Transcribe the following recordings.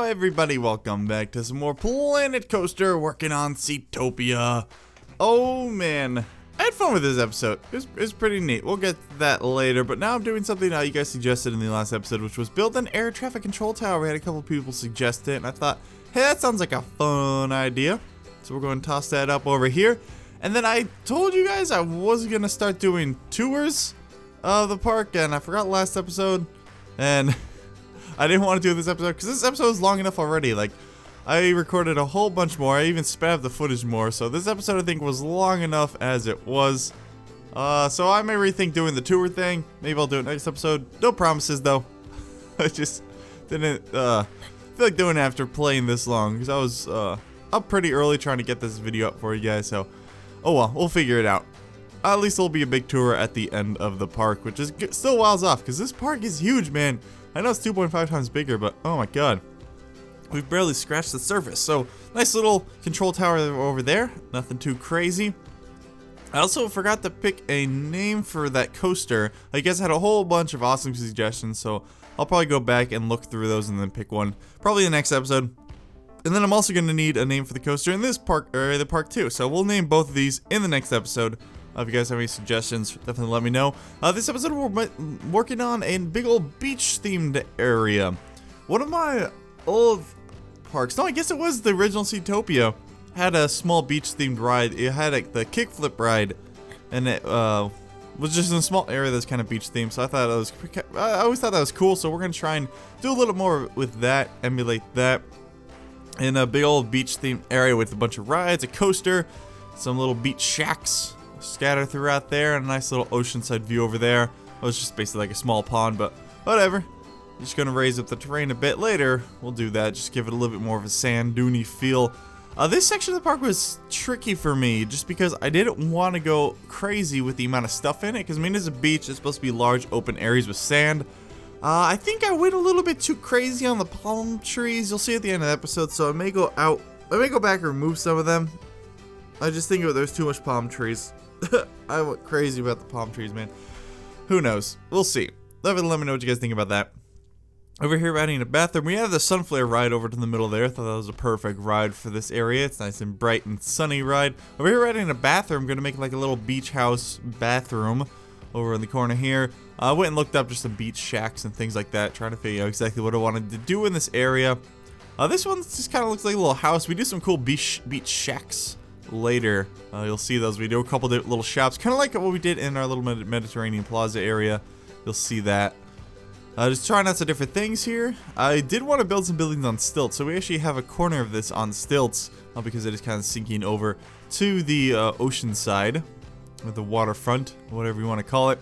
everybody, welcome back to some more Planet Coaster, working on Seatopia. Oh man, I had fun with this episode. It was pretty neat. We'll get to that later, but now I'm doing something you guys suggested in the last episode, which was build an air traffic control tower. We had a couple people suggest it, and I thought, hey, that sounds like a fun idea. So we're going to toss that up over here. And then I told you guys I was going to start doing tours of the park, and I forgot last episode, and I didn't want to do this episode because this episode is long enough already. Like, I recorded a whole bunch more. I even sped up the footage more. So this episode I think was long enough as it was. So I may rethink doing the tour thing. Maybe I'll do it next episode. No promises though. I just didn't feel like doing it after playing this long because I was up pretty early trying to get this video up for you guys. So, oh well, we'll figure it out. At least there'll be a big tour at the end of the park, which is still whiles off because this park is huge, man. I know it's 2.5 times bigger, but oh my god. We've barely scratched the surface. So, nice little control tower over there. Nothing too crazy. I also forgot to pick a name for that coaster. You guys had a whole bunch of awesome suggestions, so I'll probably go back and look through those and then pick one. Probably the next episode. And then I'm also going to need a name for the coaster in this park, or the park too. So we'll name both of these in the next episode. If you guys have any suggestions, definitely let me know. This episode we're working on a big old beach themed area. One of my old parks, no, I guess it was the original Seatopia, had a small beach themed ride. It had the kickflip ride, and it was just in a small area that's kind of beach themed. So I always thought that was cool. So we're gonna try and do a little more with that, emulate that, in a big old beach themed area with a bunch of rides, a coaster, some little beach shacks scattered throughout there, and a nice little oceanside view over there. It was just basically like a small pond, but whatever. Just gonna raise up the terrain a bit later. We'll do that, just give it a little bit more of a sand duny feel. This section of the park was tricky for me, just because I didn't want to go crazy with the amount of stuff in it, because I mean, it's a beach, it's supposed to be large open areas with sand. I think I went a little bit too crazy on the palm trees. You'll see at the end of the episode, so I may go back and remove some of them. I just think there's too much palm trees. I went crazy about the palm trees, man. Who knows? We'll see. Let me know what you guys think about that. Over here, riding a bathroom, we have the Sunflare ride over to the middle there. I thought that was a perfect ride for this area. It's nice and bright and sunny ride. Over here, riding a bathroom, I'm going to make like a little beach house bathroom over in the corner here. I went and looked up just some beach shacks and things like that, trying to figure out exactly what I wanted to do in this area. This one just kind of looks like a little house. We do some cool beach shacks later. You'll see those. We do a couple of little shops, kind of like what we did in our little Mediterranean Plaza area. You'll see that. Just trying out some different things here. I did want to build some buildings on stilts, so we actually have a corner of this on stilts because it is kind of sinking over to the ocean side, with the waterfront, whatever you want to call it.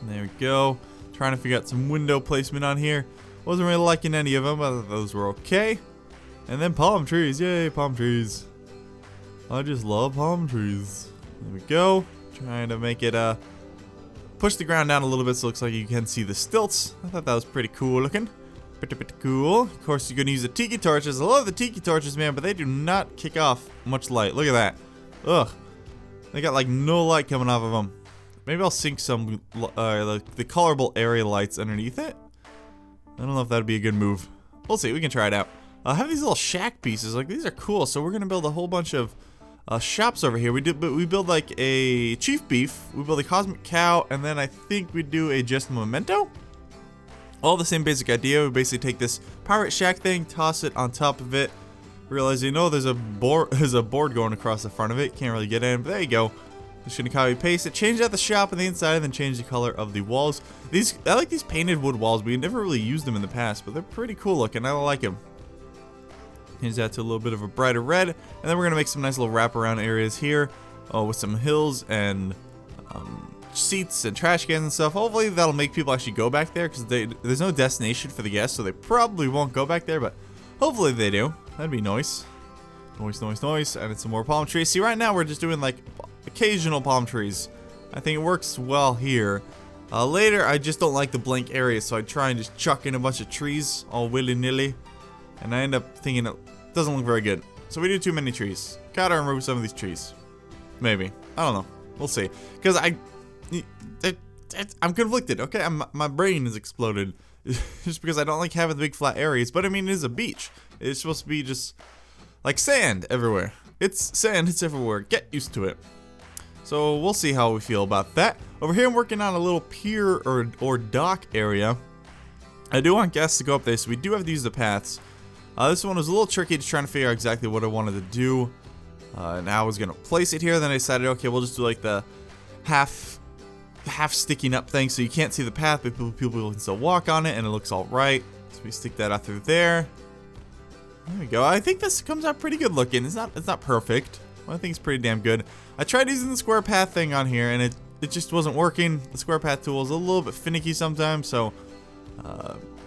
And there we go. Trying to figure out some window placement on here. Wasn't really liking any of them, but those were okay. And then palm trees, yay, palm trees. I just love palm trees. There we go. Trying to make it push the ground down a little bit so it looks like you can see the stilts. I thought that was pretty cool looking. Pretty cool. Of course, you're going to use the tiki torches. I love the tiki torches, man, but they do not kick off much light. Look at that. Ugh. They got like no light coming off of them. Maybe I'll sink some the colorable area lights underneath it. I don't know if that'd be a good move. We'll see. We can try it out. I have these little shack pieces. Like, these are cool. So we're going to build a whole bunch of shops over here. We build like a Chief Beef, we build a Cosmic Cow, and then I think we do a Just Memento. All the same basic idea. We basically take this pirate shack thing, toss it on top of it, realizing, oh, there's a board going across the front of it. Can't really get in, but there you go. Just gonna copy paste it, change out the shop on the inside, and then change the color of the walls. I like these painted wood walls. We never really used them in the past, but they're pretty cool looking. I like them. Change that to a little bit of a brighter red, and then we're gonna make some nice little wraparound areas here, with some hills and seats and trash cans and stuff. Hopefully that'll make people actually go back there, because there's no destination for the guests, so they probably won't go back there, but hopefully they do. That'd be nice. Nice. And it's some more palm trees. See, right now we're just doing like occasional palm trees. I think it works well here. Later, I just don't like the blank area, so I try and just chuck in a bunch of trees all willy-nilly, and I end up thinking it doesn't look very good. So we do too many trees. Gotta remove some of these trees. Maybe. I don't know. We'll see. Because I'm conflicted, okay? My brain is exploded. Just because I don't like having the big flat areas. But I mean, it is a beach. It's supposed to be just like sand everywhere. It's sand, it's everywhere. Get used to it. So we'll see how we feel about that. Over here I'm working on a little pier or dock area. I do want guests to go up there, so we do have to use the paths. This one was a little tricky, just trying to figure out exactly what I wanted to do. And how I was gonna place it here. Then I decided, okay, we'll just do like the half sticking up thing, so you can't see the path, but people can still walk on it, and it looks all right. So we stick that out through there. There we go. I think this comes out pretty good looking. It's not perfect. Well, I think it's pretty damn good. I tried using the square path thing on here, and it just wasn't working. The square path tool is a little bit finicky sometimes, so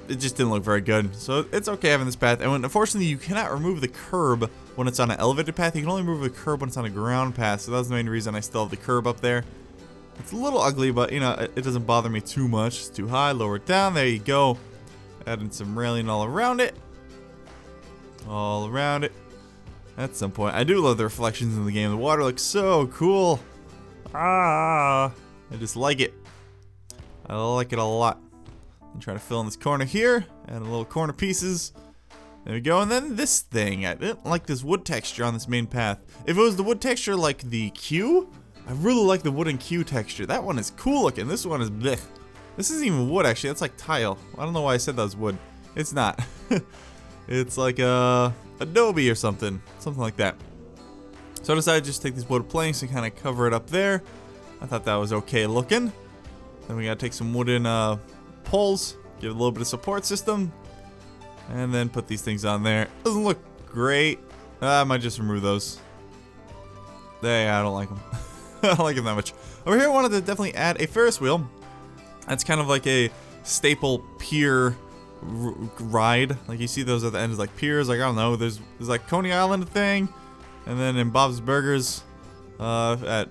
it just didn't look very good. So it's okay having this path. And unfortunately, you cannot remove the curb when it's on an elevated path. You can only remove the curb when it's on a ground path. So that's the main reason I still have the curb up there. It's a little ugly, but you know, it doesn't bother me too much. It's too high, lower it down. There you go. Adding some railing all around it. All around it. At some point. I do love the reflections in the game. The water looks so cool. I just like it. I like it a lot. I'm trying to fill in this corner here. Add a little corner pieces. There we go. And then this thing. I didn't like this wood texture on this main path. If it was the wood texture like the Q, I really like the wooden Q texture. That one is cool looking. This one is blech. This isn't even wood, actually. That's like tile. I don't know why I said that was wood. It's not. It's like adobe or something. Something like that. So I decided to just take these wood planks and kind of cover it up there. I thought that was okay looking. Then we gotta take some wooden poles, give it a little bit of support system, and then put these things on there. Doesn't look great. I might just remove those. I don't like them. I don't like them that much. Over here I wanted to definitely add a Ferris wheel. That's kind of like a staple pier ride. Like you see those at the end is like piers. Like I don't know. There's like Coney Island thing, and then in Bob's Burgers, at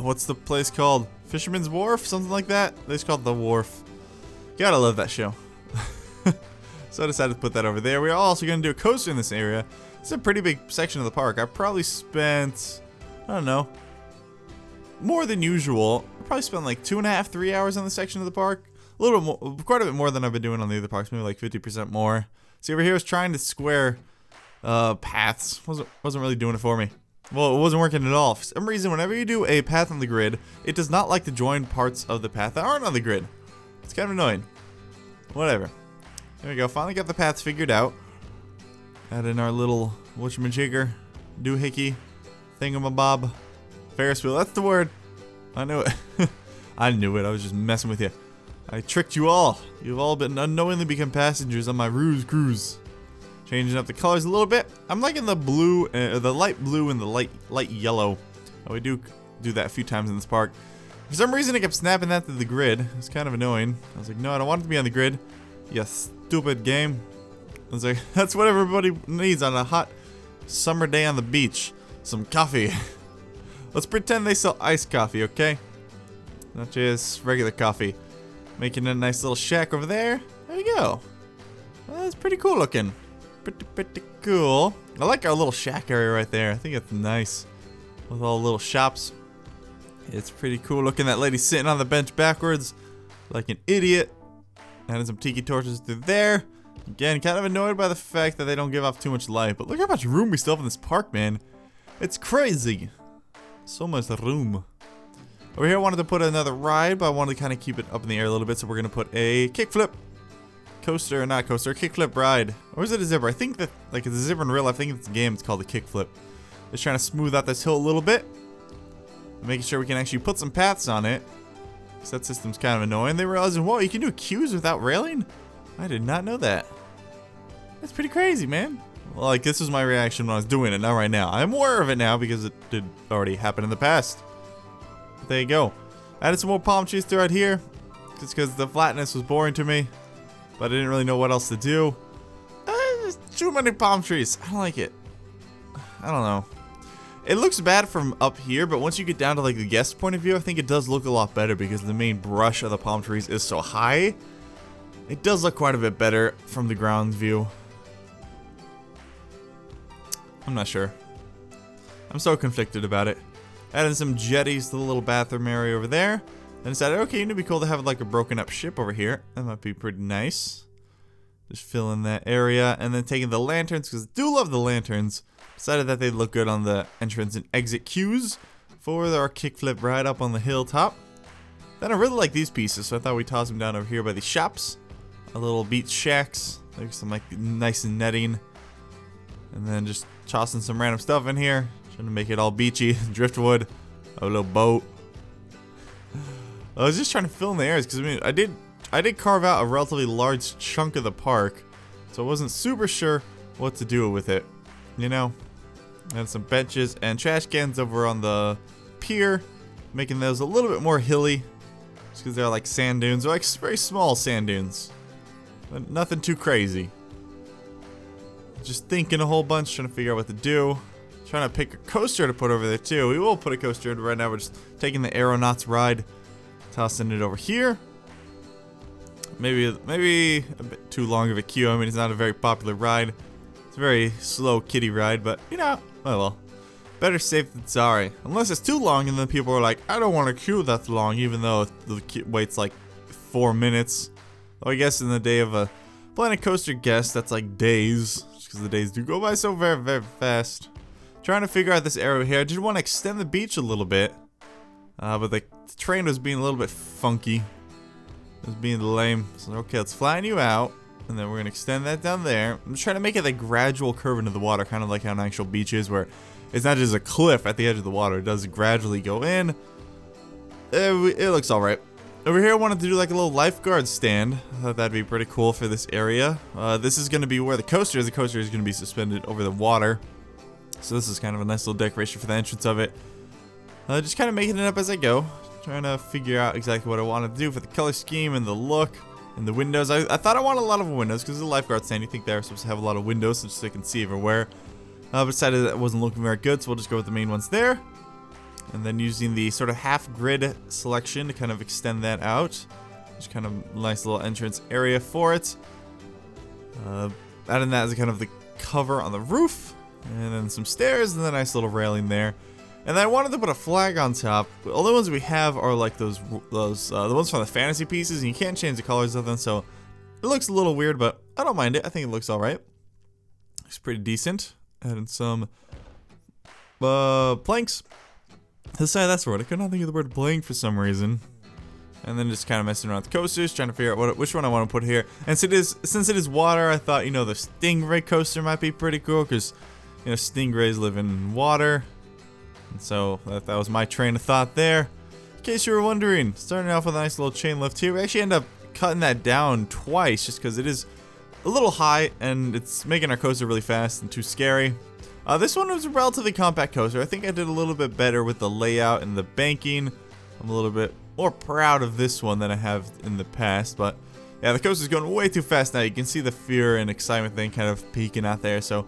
what's the place called? Fisherman's Wharf, something like that. They just call it the Wharf. Gotta love that show. So I decided to put that over there. We're also gonna do a coaster in this area. It's a pretty big section of the park. I probably spent, I don't know, more than usual. I probably spent like 2.5, 3 hours on this section of the park. A little bit more, quite a bit more than I've been doing on the other parks, maybe like 50% more. See, over here I was trying to square paths. Wasn't really doing it for me. Well, it wasn't working at all. For some reason, whenever you do a path on the grid, it does not like to join parts of the path that aren't on the grid. It's kind of annoying. Whatever. There we go. Finally got the paths figured out. Add in our little whatchamajigger, doohickey, thingamabob, Ferris wheel. That's the word. I knew it. I knew it. I was just messing with you. I tricked you all. You've all been unknowingly become passengers on my ruse cruise. Changing up the colors a little bit. I'm liking the blue, the light blue and the light yellow. We do that a few times in this park. For some reason, I kept snapping that to the grid. It's kind of annoying. I was like, no, I don't want it to be on the grid. You stupid game. I was like, that's what everybody needs on a hot summer day on the beach. Some coffee. Let's pretend they sell iced coffee, okay? Not just regular coffee. Making a nice little shack over there. There we go. Well, that's pretty cool looking. Pretty cool. I like our little shack area right there. I think it's nice. With all the little shops. It's pretty cool looking. That lady sitting on the bench backwards like an idiot. Adding some tiki torches through there. Again, kind of annoyed by the fact that they don't give off too much light. But look how much room we still have in this park, man. It's crazy. So much room. Over here I wanted to put another ride, but I wanted to kind of keep it up in the air a little bit. So we're going to put a kickflip. Coaster, not coaster, kickflip ride. Or is it a zipper? I think that, like, it's a zipper in real life. I think it's a game. It's called a kickflip. Just trying to smooth out this hill a little bit. Making sure we can actually put some paths on it. Because that system's kind of annoying. They realized, whoa, you can do queues without railing? I did not know that. That's pretty crazy, man. Well, like, this was my reaction when I was doing it, not right now. I'm aware of it now because it did already happen in the past. But there you go. Added some more palm trees throughout here. Just because the flatness was boring to me. But I didn't really know what else to do. There's too many palm trees. I don't like it. I don't know. It looks bad from up here, but once you get down to like the guest point of view, I think it does look a lot better because the main brush of the palm trees is so high. It does look quite a bit better from the ground view. I'm not sure. I'm so conflicted about it. Adding some jetties to the little bathroom area over there. And decided, okay, it'd be cool to have like a broken up ship over here. That might be pretty nice. Just fill in that area, and then taking the lanterns, because I do love the lanterns. Decided that they'd look good on the entrance and exit queues for our kickflip ride up on the hilltop. Then I really like these pieces, so I thought we'd toss them down over here by the shops. A little beach shacks, like some like nice netting. And then just tossing some random stuff in here, trying to make it all beachy. Driftwood, a little boat. I was just trying to fill in the areas, because I mean, I did carve out a relatively large chunk of the park, so I wasn't super sure what to do with it, you know. And some benches and trash cans over on the pier, making those a little bit more hilly, just because they're like sand dunes. They're like very small sand dunes, but nothing too crazy. Just thinking a whole bunch, trying to figure out what to do. Trying to pick a coaster to put over there too. We will put a coaster in right now. We're just taking the Aeronauts ride, tossing it over here. Maybe a bit too long of a queue. I mean, it's not a very popular ride. It's a very slow kiddie ride, but you know, oh well. Better safe than sorry. Unless it's too long and then people are like, I don't want a queue that's long, even though the wait's like 4 minutes. Well, I guess in the day of a Planet Coaster guest, that's like days. Just because the days do go by so very, very fast. Trying to figure out this area here. I just want to extend the beach a little bit. But the train was being a little bit funky. It was being lame. So, okay, let's flatten you out. And then we're going to extend that down there. I'm just trying to make it a gradual curve into the water. Kind of like how an actual beach is, where it's not just a cliff at the edge of the water. It does gradually go in. It looks alright. Over here, I wanted to do like a little lifeguard stand. I thought that'd be pretty cool for this area. This is going to be where the coaster is. The coaster is going to be suspended over the water. So this is kind of a nice little decoration for the entrance of it. Just kind of making it up as I go. Trying to figure out exactly what I want to do for the color scheme and the look and the windows. I thought I wanted a lot of windows because the lifeguard stand, you think they're supposed to have a lot of windows so just so they can see everywhere. But decided that it wasn't looking very good, so we'll just go with the main ones there. And then using the sort of half grid selection to kind of extend that out. Just kind of nice little entrance area for it. Adding that as a kind of the cover on the roof. And then some stairs and a nice little railing there. And then I wanted to put a flag on top. The only ones we have are like the ones from the fantasy pieces, and you can't change the colors of them, so it looks a little weird, but I don't mind it. I think it looks alright. Looks pretty decent. Adding some planks. Let's say that's the word. I could not think of the word plank for some reason. And then just kind of messing around with the coasters, trying to figure out which one I want to put here. And since it is water, I thought, you know, the Stingray coaster might be pretty cool, because, you know, stingrays live in water. And so that was my train of thought there. In case you were wondering, starting off with a nice little chain lift here. We actually end up cutting that down twice just because it is a little high and it's making our coaster really fast and too scary. This one was a relatively compact coaster. I think I did a little bit better with the layout and the banking. I'm a little bit more proud of this one than I have in the past, but yeah, the coaster's going way too fast now. You can see the fear and excitement thing kind of peeking out there, so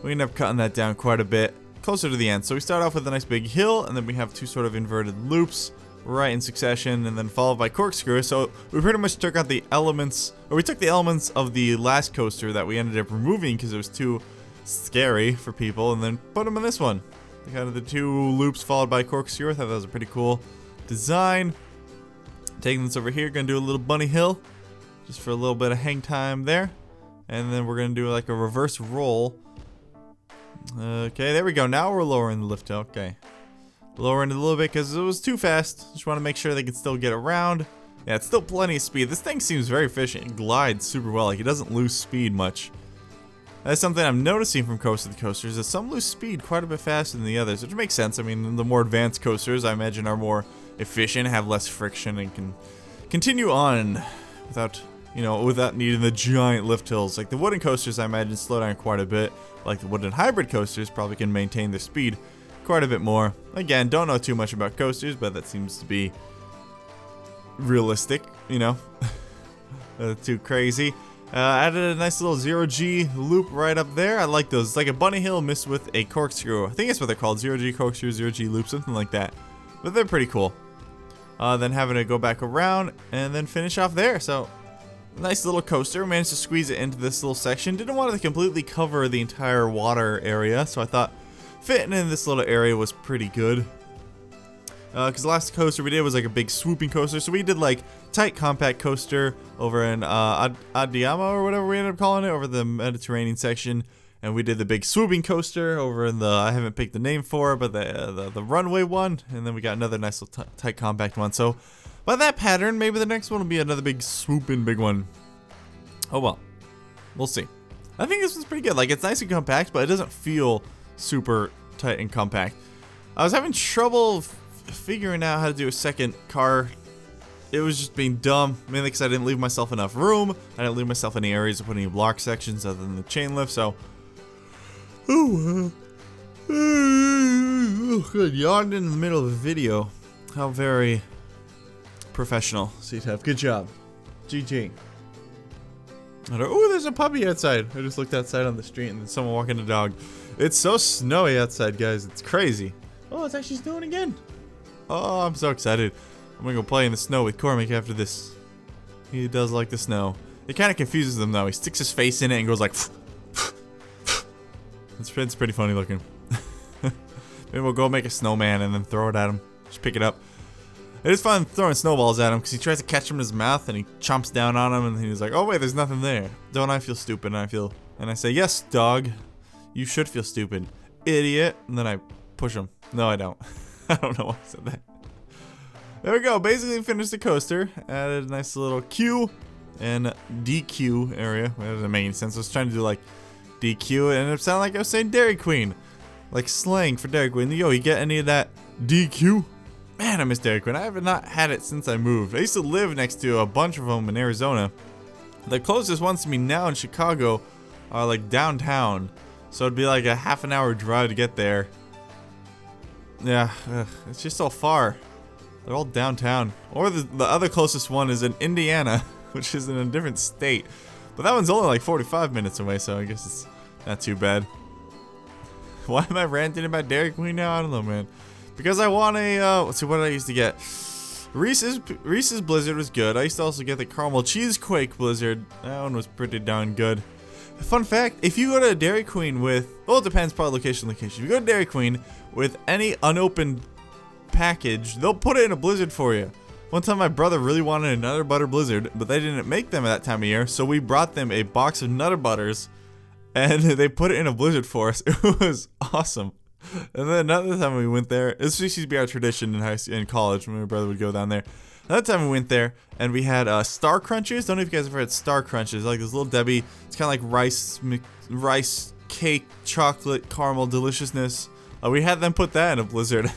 we end up cutting that down quite a bit closer to the end. So we start off with a nice big hill, and then we have two sort of inverted loops right in succession, and then followed by corkscrew. So we pretty much took out the elements, or we took the elements of the last coaster that we ended up removing because it was too scary for people, and then put them in this one. Kind of the two loops followed by corkscrew. I thought that was a pretty cool design. Taking this over here, gonna do a little bunny hill just for a little bit of hang time there, and then we're gonna do like a reverse roll. Okay, there we go. Now we're lowering the lift hill. Okay, lowering it a little bit because it was too fast. Just want to make sure they can still get around. Yeah, it's still plenty of speed. This thing seems very efficient. It glides super well. Like, it doesn't lose speed much. That's something I'm noticing from coaster to coasters, is some lose speed quite a bit faster than the others, which makes sense. I mean, the more advanced coasters, I imagine, are more efficient, have less friction, and can continue on without, you know, without needing the giant lift hills. Like the wooden coasters, I imagine, slow down quite a bit. Like the wooden hybrid coasters probably can maintain their speed quite a bit more. Again, don't know too much about coasters, but that seems to be realistic, you know. Too crazy. Added a nice little 0G loop right up there. I like those. It's like a bunny hill mixed with a corkscrew. I think that's what they're called. 0G corkscrew, 0G loop, something like that. But they're pretty cool. Then having to go back around and then finish off there. So, nice little coaster. Managed to squeeze it into this little section. Didn't want it to completely cover the entire water area, so I thought fitting in this little area was pretty good. because the last coaster we did was like a big swooping coaster. So we did like tight compact coaster over in Adiama or whatever we ended up calling it, over the Mediterranean section. And we did the big swooping coaster over in the, I haven't picked the name for it, but the runway one. And then we got another nice little tight compact one. So by that pattern, maybe the next one will be another big swooping big one. Oh well, we'll see. I think this one's pretty good. Like, it's nice and compact, but it doesn't feel super tight and compact. I was having trouble figuring out how to do a second car. It was just being dumb, mainly because I didn't leave myself enough room. I didn't leave myself any areas to put any block sections other than the chain lift, so... good. Yawned in the middle of a video. How very professional, CTF. Good job. GG. Oh, there's a puppy outside. I just looked outside on the street and there's someone walking a dog. It's so snowy outside, guys. It's crazy. Oh, it's actually snowing again. Oh, I'm so excited. I'm gonna go play in the snow with Cormac after this. He does like the snow. It kind of confuses them though. He sticks his face in it and goes like... It's pretty funny looking. Maybe we'll go make a snowman and then throw it at him. Just pick it up. It is fun throwing snowballs at him because he tries to catch them in his mouth and he chomps down on him and he's like, oh wait, there's nothing there. Don't I feel stupid? And I say, yes, dog. You should feel stupid, idiot. And then I push him. No, I don't. I don't know why I said that. There we go. Basically finished the coaster. Added a nice little Q and DQ area. That doesn't make any sense. I was trying to do like DQ and it sounded like I was saying Dairy Queen. Like slang for Dairy Queen. Yo, you get any of that DQ? Man, I miss Dairy Queen. I have not had it since I moved. I used to live next to a bunch of them in Arizona. The closest ones to me now in Chicago are like downtown. So it'd be like a half an hour drive to get there. Yeah, it's just so far. They're all downtown. Or the other closest one is in Indiana, which is in a different state. But that one's only like 45 minutes away, so I guess it's not too bad. Why am I ranting about Dairy Queen now? I don't know, man. Because I want a, let's see, what did I used to get? Reese's Blizzard was good. I used to also get the Caramel Cheesequake Blizzard. That one was pretty darn good. Fun fact, if you go to Dairy Queen with, well, it depends, probably location. If you go to Dairy Queen with any unopened package, they'll put it in a Blizzard for you. One time my brother really wanted a Nutter Butter Blizzard, but they didn't make them at that time of year, so we brought them a box of Nutter Butters, and they put it in a Blizzard for us. It was awesome. And then another time we went there, this used to be our tradition in college when my brother would go down there. Another time we went there and we had Star Crunches. Don't know if you guys have ever had Star Crunches. Like this little Debbie. It's kind of like rice cake, chocolate, caramel deliciousness. We had them put that in a Blizzard.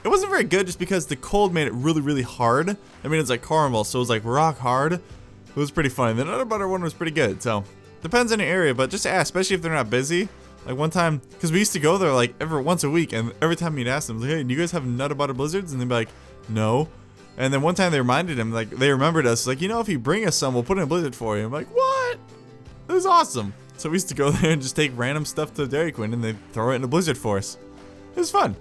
It wasn't very good just because the cold made it really, really hard. I mean, it's like caramel, so it was like rock hard. It was pretty funny. The Nutter Butter one was pretty good. So depends on the area, but just ask, especially if they're not busy. Like one time, because we used to go there like once a week, and every time you'd ask them, like, hey, do you guys have Nutter Butter Blizzards? And they'd be like, no. And then one time they reminded him, like, they remembered us, like, you know, if you bring us some, we'll put in a Blizzard for you. I'm like, what? It was awesome. So we used to go there and just take random stuff to Dairy Queen, and they'd throw it in a Blizzard for us. It was fun.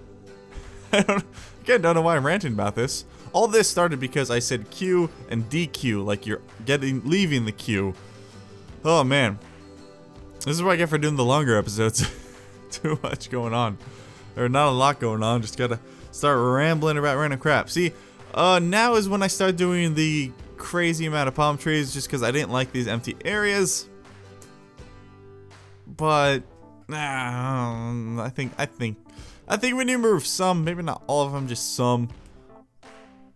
Again, don't know why I'm ranting about this. All this started because I said Q and DQ, like you're leaving the queue. Oh, man. This is what I get for doing the longer episodes. Too much going on. Or not a lot going on. Just gotta start rambling about random crap. See, now is when I start doing the crazy amount of palm trees just because I didn't like these empty areas. But, I think we need to move some. Maybe not all of them, just some.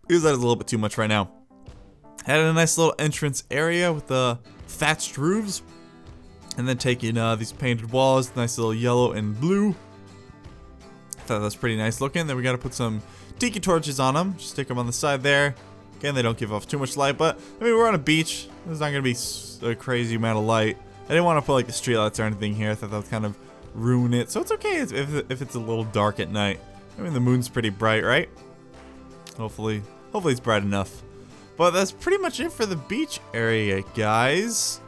Because that is a little bit too much right now. Had a nice little entrance area with the thatched roofs. And then taking these painted walls, nice little yellow and blue. I thought that was pretty nice looking. Then we got to put some tiki torches on them. Just stick them on the side there. Again, they don't give off too much light, but I mean, we're on a beach. There's not going to be a crazy amount of light. I didn't want to put like the street lights or anything here. I thought that would kind of ruin it. So it's okay if it's a little dark at night. I mean, the moon's pretty bright, right? Hopefully it's bright enough. But that's pretty much it for the beach area, guys.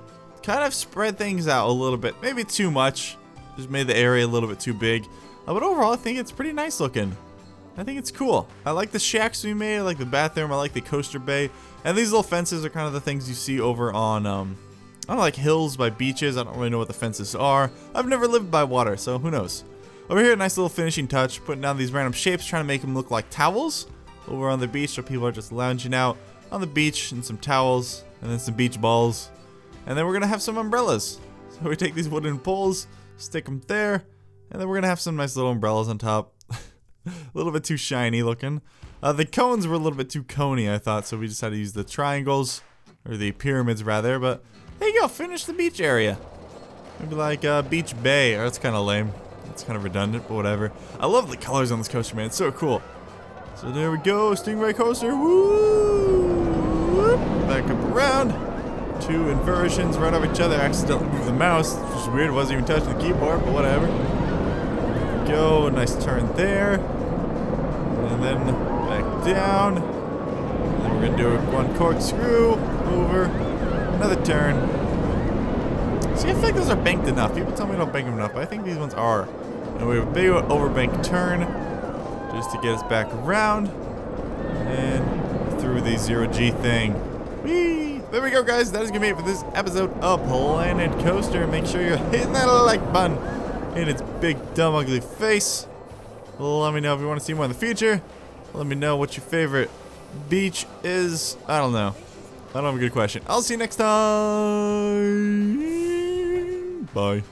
Kind of spread things out a little bit, maybe too much. Just made the area a little bit too big. But overall, I think it's pretty nice looking. I think it's cool. I like the shacks we made. I like the bathroom. I like the coaster bay. And these little fences are kind of the things you see over on, I don't know, like hills by beaches. I don't really know what the fences are. I've never lived by water, so who knows. Over here, nice little finishing touch. Putting down these random shapes, trying to make them look like towels. over on the beach, so people are just lounging out on the beach and some towels and then some beach balls. And then we're gonna have some umbrellas. So we take these wooden poles, stick them there, and then we're gonna have some nice little umbrellas on top. A little bit too shiny looking. The cones were a little bit too coney, I thought, so we decided to use the triangles, or the pyramids rather, but there you go, finish the beach area. Maybe like Beach Bay, or that's kind of lame. It's kind of redundant, but whatever. I love the colors on this coaster, man, it's so cool. So there we go, Stingray coaster, woo! Back up around. Two inversions right over each other. I accidentally moved the mouse, which is weird, wasn't even touching the keyboard, but whatever. There we go, a nice turn there. And then back down. And then we're gonna do one corkscrew over, another turn. See, I feel like those are banked enough. People tell me I don't bank them enough, but I think these ones are. And we have a big overbank turn just to get us back around and through the 0G thing. Whee! There we go, guys. That is gonna be it for this episode of Planet Coaster. Make sure you're hitting that like button in its big, dumb, ugly face. Let me know if you want to see more in the future. Let me know what your favorite beach is. I don't know. I don't have a good question. I'll see you next time. Bye.